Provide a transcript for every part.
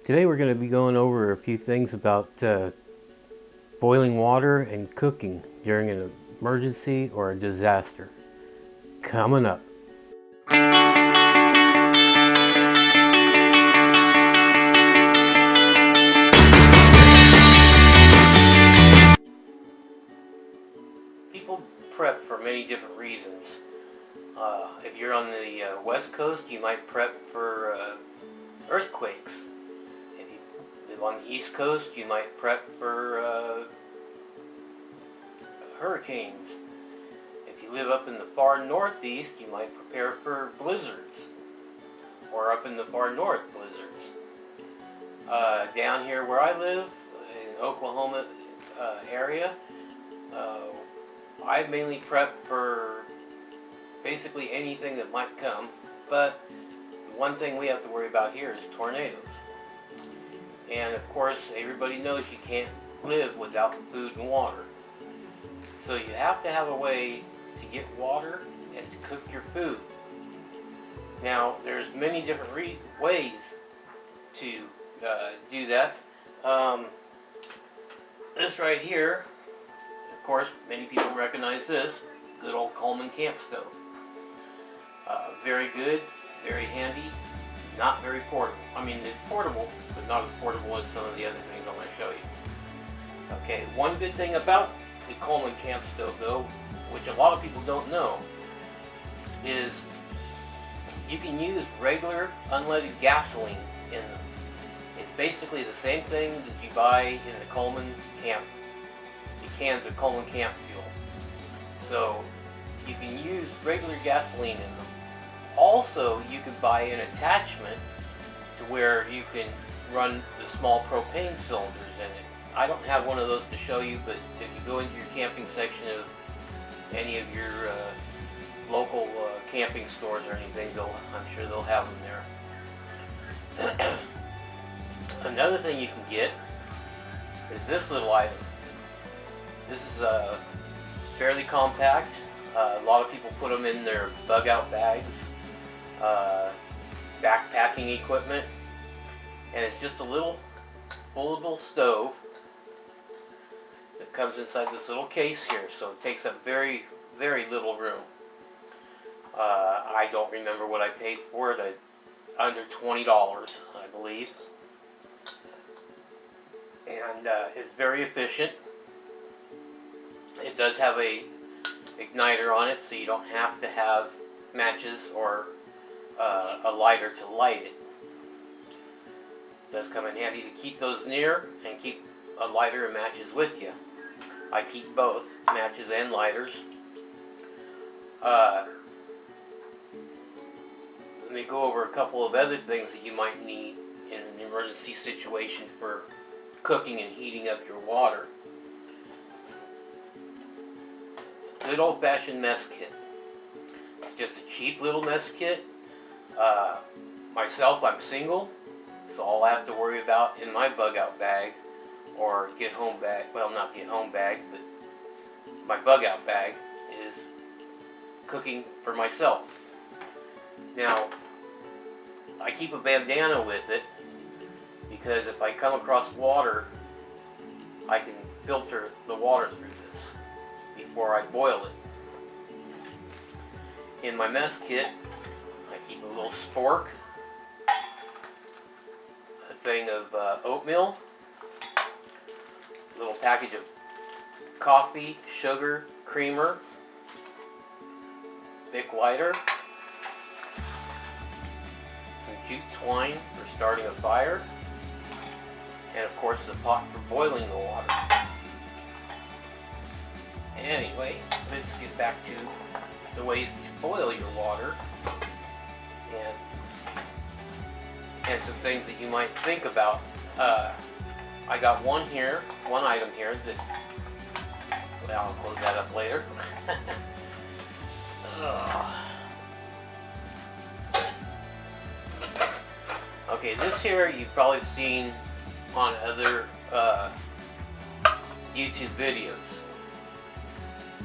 Today we're going to be going over a few things about boiling water and cooking during an emergency or a disaster. Coming up. People prep for many different reasons. If you're on the West Coast, you might prep for earthquakes. If you live on the East Coast, you might prep for hurricanes. If you live up in the far northeast, you might prepare for blizzards, or up in the far north, blizzards. Down here where I live, in Oklahoma area, I mainly prep for basically anything that might come, but one thing we have to worry about here is tornadoes. And of course, everybody knows you can't live without food and water. So you have to have a way to get water and to cook your food. Now, there's many different ways to do that. This right here, of course, many people recognize this, good old Coleman camp stove. Very good, very handy, not very portable. I mean, it's portable, but not as portable as some of the other things I'm going to show you. Okay, one good thing about the Coleman camp stove, though, which a lot of people don't know, is you can use regular unleaded gasoline in them. It's basically the same thing that you buy in the Coleman camp, the cans of Coleman camp fuel. So you can use regular gasoline in them. Also, you can buy an attachment to where you can run the small propane cylinders in it. I don't have one of those to show you, but if you go into your camping section of any of your local camping stores or anything, I'm sure they'll have them there. Another thing you can get is this little item. This is fairly compact. A lot of people put them in their bug out bags, backpacking equipment, and it's just a little foldable stove that comes inside this little case here, so it takes up very, very little room. I don't remember what I paid for it, under $20, I believe. And it's very efficient. It does have a igniter on it, so you don't have to have matches or a lighter to light it. It does come in handy to keep those near and keep a lighter and matches with you. I keep both, matches and lighters. Let me go over a couple of other things that you might need in an emergency situation for cooking and heating up your water. Good old-fashioned mess kit. It's just a cheap little mess kit. Myself, I'm single, so all I have to worry about in my bug-out bag or get-home bag, well, not get-home bag, but my bug-out bag is cooking for myself. Now, I keep a bandana with it because if I come across water, I can filter the water through this before I boil it. In my mess kit, I keep a little spork, a thing of oatmeal, a little package of coffee, sugar, creamer, Bic lighter, some jute twine for starting a fire, and of course the pot for boiling the water. Anyway, let's get back to the ways to boil your water and some things that you might think about. I got one item here that, well, I'll close that up later. Okay, this here you've probably seen on other YouTube videos.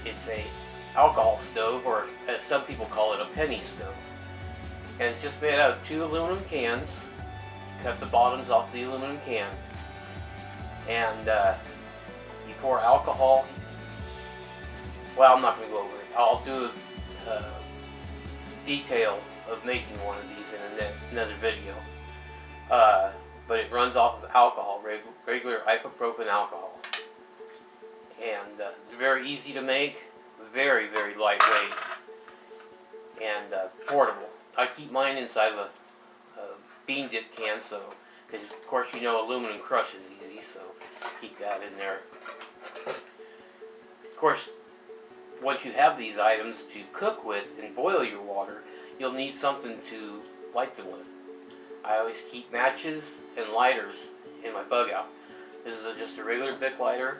It's a alcohol stove, or as some people call it, a penny stove. And it's just made out of 2 aluminum cans cut the bottoms off the aluminum can, and you pour alcohol. Well, I'm not going to go over it. I'll do a detail of making one of these in another video. But it runs off of alcohol, regular isopropyl alcohol. And it's very easy to make, very, very lightweight, and portable. I keep mine inside of a bean dip can, so, because of course you know aluminum crushes easy, so keep that in there. Of course, once you have these items to cook with and boil your water, you'll need something to light them with. I always keep matches and lighters in my bug out. This is just a regular Bic lighter.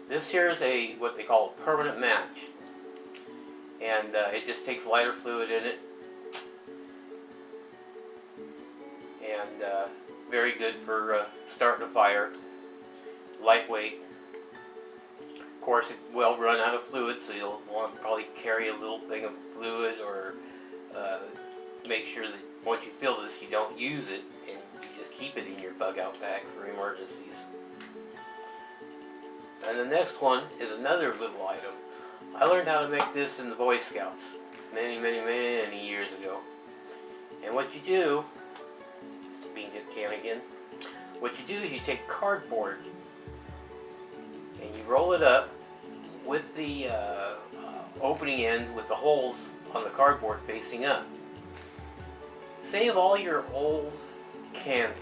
This here is what they call a permanent match, and it just takes lighter fluid in it, and very good for starting a fire. Lightweight. Of course, it will run out of fluid, so you'll want to probably carry a little thing of fluid, or make sure that once you fill this, you don't use it, and you just keep it in your bug out bag for emergencies. And the next one is another little item. I learned how to make this in the Boy Scouts many, many, many years ago. And what you do, bean dip can again, what you do is you take cardboard and you roll it up with the opening end with the holes on the cardboard facing up. Save all your old candles,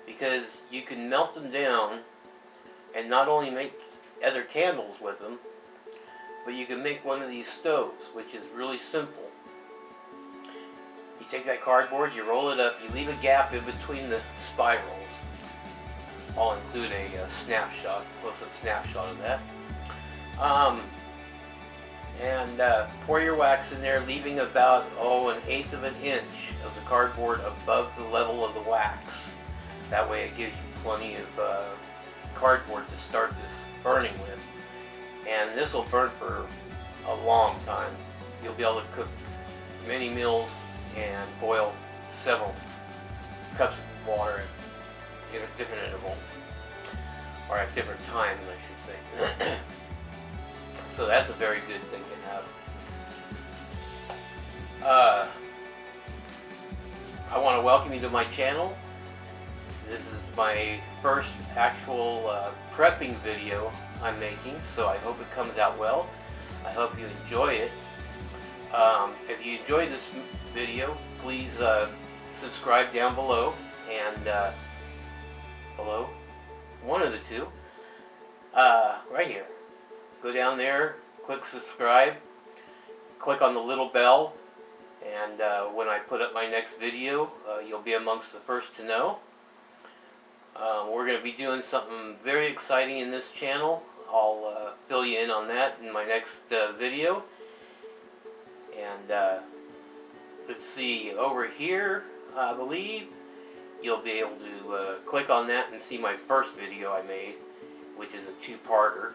because you can melt them down and not only make other candles with them, but you can make one of these stoves, which is really simple. You take that cardboard, you roll it up, you leave a gap in between the spirals. I'll include a snapshot, close-up snapshot of that. And pour your wax in there, leaving about 1/8 of an inch of the cardboard above the level of the wax. That way it gives you plenty of cardboard to start this burning with. And this will burn for a long time. You'll be able to cook many meals and boil several cups of water at different intervals, or at different times, I should say. So that's a very good thing to have. I want to welcome you to my channel. This is my first actual prepping video I'm making, so I hope it comes out well. I hope you enjoy it. If you enjoyed this video, please subscribe down below, and below, one of the two, right here. Go down there, click subscribe, click on the little bell, and when I put up my next video, you'll be amongst the first to know. We're going to be doing something very exciting in this channel. I'll fill you in on that in my next video. And let's see, over here, I believe, you'll be able to click on that and see my first video I made, which is a two-parter.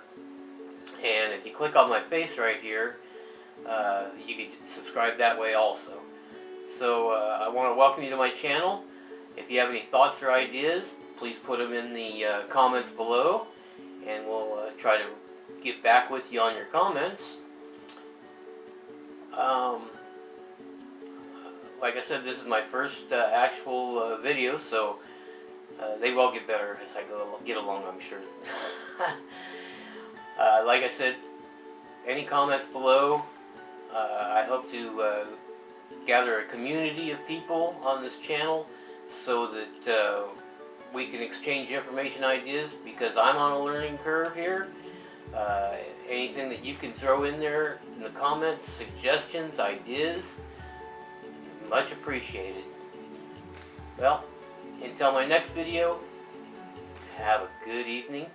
And if you click on my face right here, you can subscribe that way also. So I want to welcome you to my channel. If you have any thoughts or ideas, please put them in the comments below, and we'll try to get back with you on your comments. Like I said, this is my first actual video, so they will get better as I get along, I'm sure. Like I said, any comments below. I hope to gather a community of people on this channel so that we can exchange information, ideas, because I'm on a learning curve here. Anything that you can throw in there in the comments, suggestions, ideas, much appreciated. Well, until my next video, have a good evening.